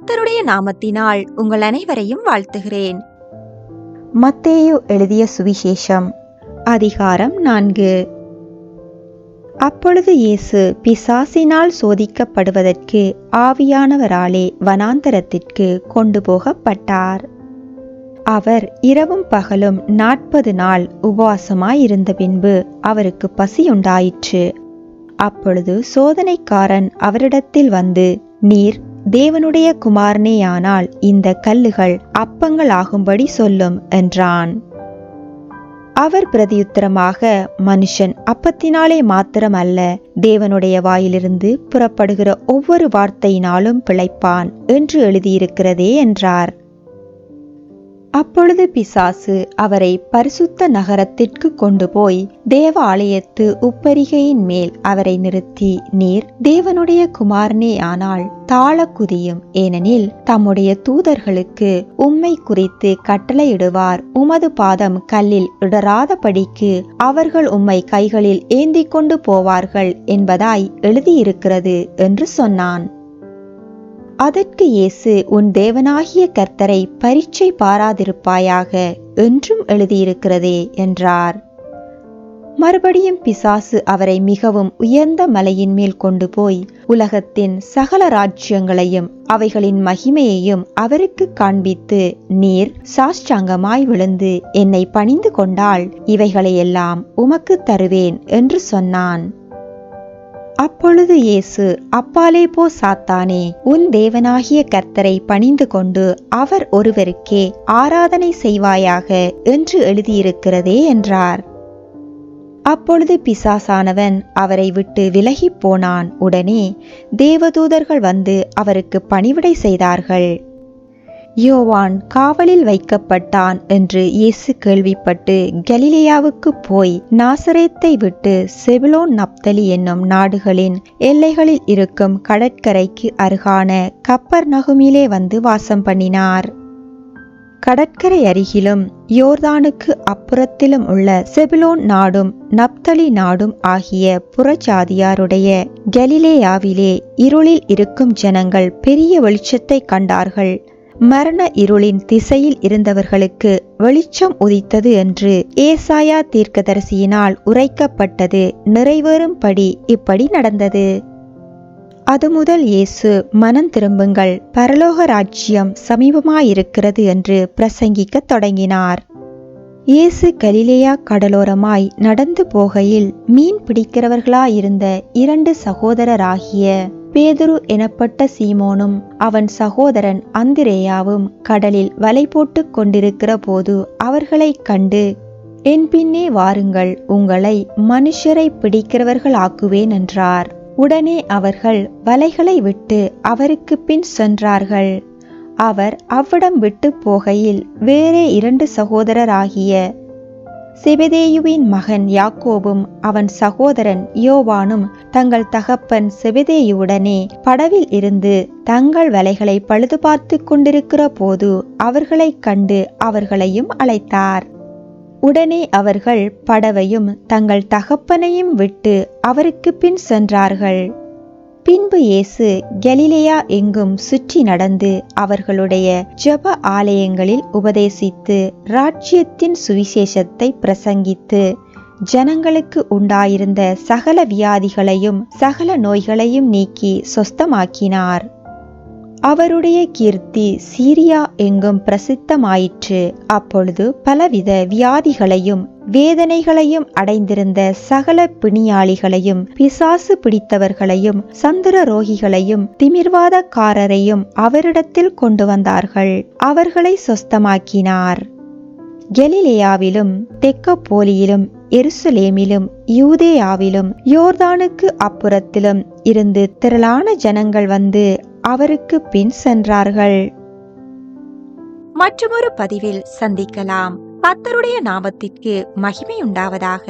கர்த்தருடைய நாமத்தினால் உங்கள் அனைவரையும் வாழ்த்துகிறேன். மத்தேயு எழுதிய சுவிசேஷம் அதிகாரம் 4. அப்பொழுது இயேசு பிசாசினால் சோதிக்கப்படுவதற்கு ஆவியானவராலே வனாந்தரத்திற்கு கொண்டு போகப்பட்டார். அவர் இரவும் பகலும் 40 நாள் உபவாசமாயிருந்த பின்பு அவருக்கு பசியுண்டாயிற்று. அப்பொழுது சோதனைக்காரன் அவரிடத்தில் வந்து, நீர் தேவனுடைய குமாரனேயானால் இந்த கல்லுகள் அப்பங்கள் ஆகும்படி சொல்லும் என்றான். அவர் பிரதியுத்தரமாக, மனுஷன் அப்பத்தினாலே மாத்திரமல்ல, தேவனுடைய வாயிலிருந்து புறப்படுகிற ஒவ்வொரு வார்த்தையினாலும் பிழைப்பான் என்று எழுதியிருக்கிறதே என்றார். அப்பொழுது பிசாசு அவரை பரிசுத்த நகரத்திற்கு கொண்டு போய் தேவ ஆலயத்து உப்பரிகையின் மேல் அவரை நிறுத்தி, நீர் தேவனுடைய குமாரனே ஆனால் தாழ குதியும், ஏனெனில் தம்முடைய தூதர்களுக்கு உம்மை குறித்து கட்டளையிடுவார், உமது பாதம் கல்லில் இடராதபடிக்கு அவர்கள் உம்மை கைகளில் ஏந்தி கொண்டு போவார்கள் என்பதாய் எழுதியிருக்கிறது என்று சொன்னான். அதற்கு இயேசு, உன் தேவனாகிய கர்த்தரை பரீட்சை பாராதிருப்பாயாக என்றும் எழுதியிருக்கிறதே என்றார். மறுபடியும் பிசாசு அவரை மிகவும் உயர்ந்த மலையின் மேல் கொண்டு போய் உலகத்தின் சகல ராஜ்யங்களையும் அவைகளின் மகிமையையும் அவருக்கு காண்பித்து, நீர் சாஷ்டாங்கமாய் விழுந்து என்னை பணிந்து கொண்டால் இவைகளையெல்லாம் உமக்கு தருவேன் என்று சொன்னான். அப்பொழுது இயேசு, அப்பாலே போ சாத்தானே, உன் தேவனாகிய கர்த்தரை பணிந்து கொண்டு அவர் ஒருவருக்கே ஆராதனை செய்வாயாக என்று எழுதியிருக்கிறதே என்றார். அப்பொழுது பிசாசானவன் அவரை விட்டு விலகி போனான். உடனே தேவதூதர்கள் வந்து அவருக்கு பணிவிடை செய்தார்கள். யோவான் காவலில் வைக்கப்பட்டான் என்று இயேசு கேள்விப்பட்டு கலிலேயாவுக்கு போய் நாசரேத்தை விட்டு செபுலோன் நப்தலி என்னும் நாடுகளின் எல்லைகளில் இருக்கும் கடற்கரைக்கு அருகான கப்பர்நகுமிலே வந்து வாசம் பண்ணினார். கடற்கரை அருகிலும் யோர்தானுக்கு அப்புறத்திலும் உள்ள செபுலோன் நாடும் நப்தலி நாடும் ஆகிய புறஜாதியாருடைய கலிலேயாவிலே இருளில் இருக்கும் ஜனங்கள் பெரிய வெளிச்சத்தை கண்டார்கள். மரண இருளின் திசையில் இருந்தவர்களுக்கு வெளிச்சம் உதித்தது என்று ஏசாயா தீர்க்கதரிசியினால் உரைக்கப்பட்டது நிறைவேறும்படி இப்படி நடந்தது. அது முதல் இயேசு, மனம் திரும்புங்கள், பரலோக ராஜ்யம் சமீபமாயிருக்கிறது என்று பிரசங்கிக்க தொடங்கினார். இயேசு கலிலேயா கடலோரமாய் நடந்து போகையில் மீன் பிடிக்கிறவர்களாயிருந்த 2 சகோதரராகிய பேதுரு எனப்பட்ட சீமோனும் அவன் சகோதரன் அந்திரேயாவும் கடலில் வலை போட்டு கொண்டிருக்கிற போது அவர்களைக் கண்டு, என் பின்னே வாருங்கள், உங்களை மனுஷரை பிடிக்கிறவர்கள் ஆக்குவேன் என்றார். உடனே அவர்கள் வலைகளை விட்டு அவருக்கு பின் சென்றார்கள். அவர் அவ்விடம் விட்டு போகையில் வேறே 2 சகோதரராகிய செபெதேயுவின் மகன் யாக்கோபும் அவன் சகோதரன் யோவானும் தங்கள் தகப்பன் செபெதேயுவுடனே படவில் இருந்து தங்கள் வலைகளை பழுது பார்த்து கொண்டிருக்கிற போது அவர்களைக் கண்டு அவர்களையும் அழைத்தார். உடனே அவர்கள் படவையும் தங்கள் தகப்பனையும் விட்டு அவருக்கு பின் சென்றார்கள். பின்பு இயேசு கலிலேயா எங்கும் சுற்றி நடந்து அவர்களுடைய ஜெப ஆலயங்களில் உபதேசித்து ராஜ்யத்தின் சுவிசேஷத்தை பிரசங்கித்து ஜனங்களுக்கு உண்டாயிருந்த சகல வியாதிகளையும் சகல நோய்களையும் நீக்கி சொஸ்தமாக்கினார். அவருடைய கீர்த்தி சீரியா எங்கும் பிரசித்தமாயிற்று. அப்பொழுது பலவித வியாதிகளையும் வேதனைகளையும் அடைந்திருந்த சகல பிணியாளிகளையும் பிசாசு பிடித்தவர்களையும் சந்திர ரோகிகளையும் திமிர்வாதக்காரரையும் அவரிடத்தில் கொண்டு வந்தார்கள். அவர்களை சொஸ்தமாக்கினார். கலிலேயாவிலும் தெக்கப்போலியிலும் எருசலேமிலும் யூதேயாவிலும் யோர்தானுக்கு அப்புறத்திலும் இருந்து திரளான ஜனங்கள் வந்து அவருக்கு பின் சென்றார்கள். மற்றொரு பதிவில் சந்திக்கலாம். கர்த்தருடைய நாமத்திற்கு மகிமை உண்டாவதாக.